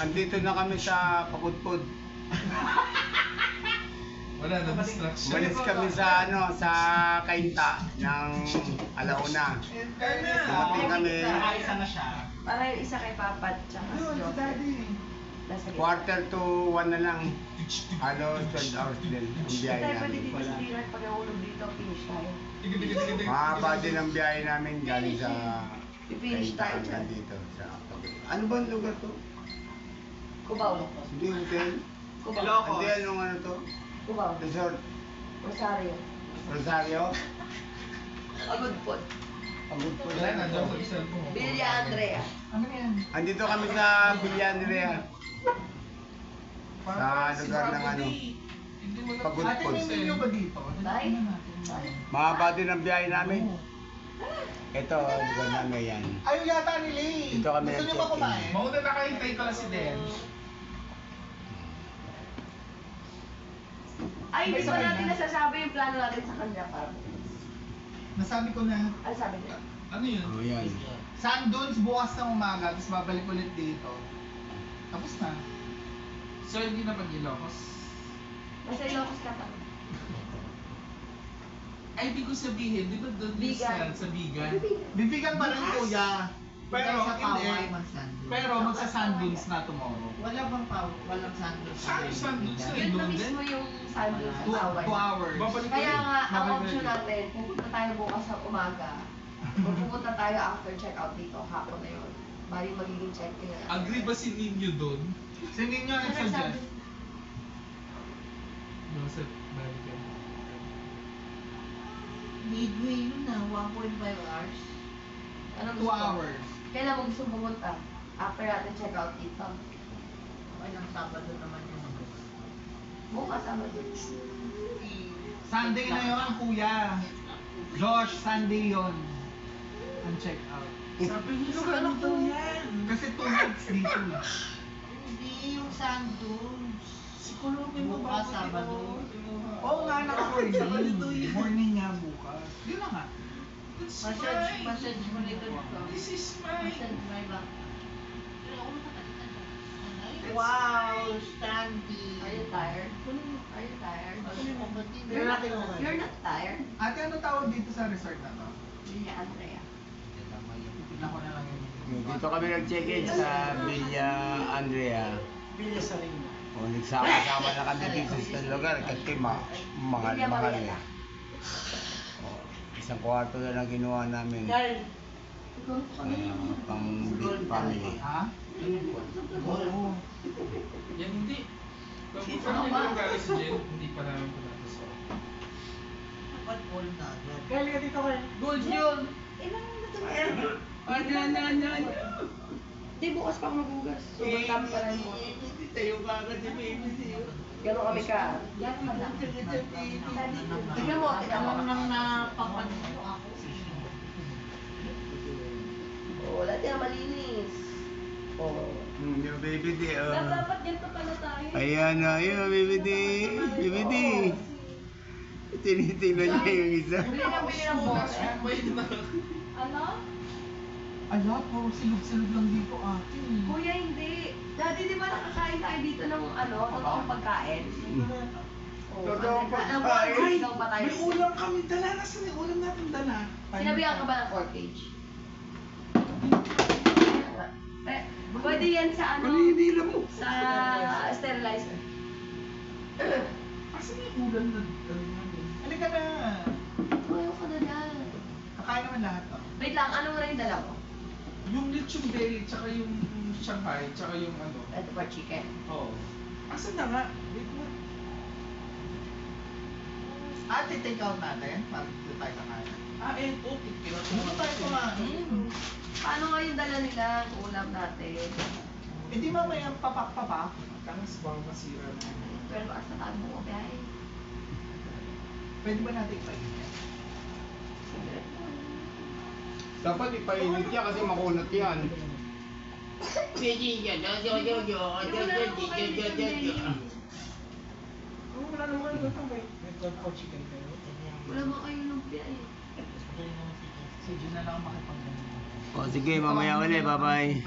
Andito na kami sa Pagudpud. Wala na distraction. Umalis kami sa sa Kainta ng Alauna. Dumating kami Isa na siya. Para yung isa kay Papa at saka si Joseph. Nasa gitna. quarter to 1 na lang. 12 hours din ang biyahe Tayo pwede namin. dito sa Pirat pag nahulog dito, finish tayo. Mahaba din ang biyahe namin galing sa Finish Kainta tayo hanggang dyan. dito sa Pagudpud. Ano ba ang lugar to? Cubao. Hindi hotel? Cubao. Hindi, anong ano to? Cubao. Resort? Rosario. Rosario? Pagudpud. Pagudpud. Wala na, daw sa cellphone mo. Villa Andrea. Ano yan? Andito kami sa Villandrea. Sa lugar ng ano, Hindi mo na Pagudpud. Ate, may menu ba dito? Tay? Tay. mahaba din ang biyahe namin. Ito, lugar namin yan. Ayaw yata nila eh. Dito kami Gusto nyo ba nag-check-in. kumain? Mauna na kayo, hintay ko lang si Den. Ay, hindi pa natin nasasabi yung plano natin sa kanya para. Nasabi ko na. Ano sabi niya? Ano yun? Oh, yan. Sand dunes bukas ng umaga, tapos babalik ulit dito. Tapos na. So, hindi na pag-Ilocos? Nasa Ilocos ka pa. Ay, di ko sabihin, di ba doon yung Bigan. stand sa Bigan? Bibigyan pa rin kuya. Pero sa hindi. Paway mag-sandwich. Pero magsa-sand dunes na tomorrow. Wala bang walang sandwich? Saan yung sandwich na Yun na doon din? mismo yung sandwich sa 2 Paway. hours. Babalik ko Kaya rin. nga, ang Babalik option ulit. natin, pupunta tayo bukas sa umaga. Pupunta tayo after check-out dito, hapon na yun. Bali magiging check-in na. Agree ba si Ninyo doon? Sino nyo ang suggest? Joseph, balik ka. Midway yun na, 1.5 hours. Anong 2 gusto? hours. Kailan mo gusto pumunta? After natin check-out dito. Okay lang, Sabado naman yung Bukas, Sabado. Sunday na yun, kuya. Josh, Sunday yun. Ang check out. Sabi niyo Sabado yan. Kasi 2 weeks dito. Hindi, yung sand dunes. Si Kulubin mo Bukas, ba? Sabado. Oo nga, naka-morning. Morning nga bukas. Yun na nga. That's Massage mo nito dito. This is mine. Massage mo iba. Wow, Stanley. Are you tired? Are you tired? You're not You're not tired? Ate, ano tawag dito sa resort na to? Villa Andrea. Tignan ko na lang yun. Dito kami nag-check-in sa Villa Andrea. Villa Sarina. O, nagsama-sama na kami dito sa lugar kasi mahal-mahal eh. O, isang kwarto na lang ginawa namin. Pang big family. Ha? Oo. Yan hindi. Pag ano yung galing si Jen, hindi pa namin pinatasok. Dapat all na agad. Kaya ka dito kayo. Gold yun! Di, bukas pa ako magugas. Sobrang dami pa rin mo. Tayo ka agad si baby siya. Gano'n kami ka. Gano'n ka lang. Tignan mo, tignan mo. Alam nang napapansin ako. Oo, lahat yan malinis. Oo. Yung baby D, oh. Dapat ganito pala tayo. Ayan na, ayun, baby D. Baby D. Tinitingnan niya yung isa. Bili ng bote. Ano? Ala, puro silog-silog lang dito ate. Kuya, hindi. Dati di ba nakakain tayo dito ng totoong pagkain? Totoong pagkain? Ay, ikaw ba tayo? May ulam kami dala. Nasaan yung ulam natin dala? Sinabihan ka ba ng 4 page? Pwede yan sa ano? Paninila mo. Sa sterilizer. Asan yung ulam na Halika na. Ayaw ka na dyan. Kakain naman lahat to. Wait lang, ano mo na yung dala mo? Yung lechon belly, tsaka yung Shanghai, tsaka yung ano. Ito pa chicken. Oo. Asan na nga? Wait mo. Ate, take out natin. Para dito tayo kakain. Eto. Titira ko Dito tayo kumain. Paano nga yung dala nila ang ulam natin? Hindi mamaya papak-papak. Tangas bang masira na. 12 hours na tayo mo, biyahe. Pwede ba natin ipahinga? Dapat ipainit niya kasi makunat yan. Hindi mo na lang po kayo dito, Benny. Wala naman ito may God for chicken kayo. Wala ba kayo ng biyahe? Si Jun na lang makipag-ganyan. O sige, mamaya ulit. Bye-bye.